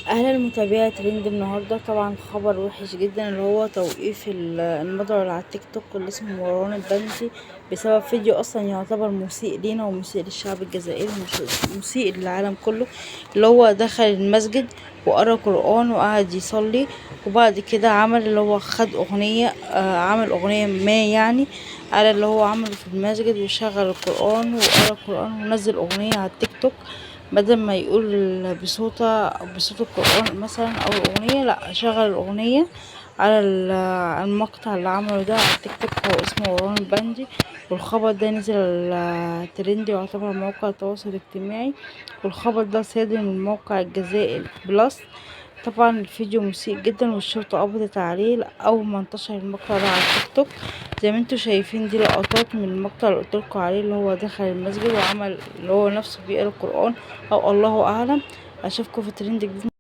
اهلا المتابعة ترند النهاردة. طبعا خبر وحش جدا اللي هو توقيف المظهر اللي على التيك توك اللي اسمه مروان البنتي بسبب فيديو اصلا يعتبر مسيء لينا ومسيء للشعب الجزائري مسيء للعالم كله. اللي هو دخل المسجد وقرأ قرآن وقعد يصلي، وبعد كده عمل اللي هو خد اغنية، عمل اغنية ما يعني على اللي هو عمله في المسجد، وشغل القرآن وقرأ القرآن ونزل اغنية على التيك توك. بدل ما يقول بصوت القرآن مثلا أو الأغنية، لأ شغل الأغنية على المقطع اللي عمله ده على التيك توك. هو اسمه مروان البندي، والخبر ده نزل ترند يعتبر موقع التواصل الاجتماعي، والخبر ده صادر من موقع الجزائر بلس. طبعا الفيديو مسيء جدا والشرطة قبضت عليه أول ما انتشر المقطع ده على التيك توك. زي ما انتوا شايفين دي لقطات من المقطع اللي قلتلكوا عليه، اللي هو دخل المسجد وعمل اللي هو نفسه بيقرأ القرآن أو الله أعلم. أشوفكوا في ترند جديد.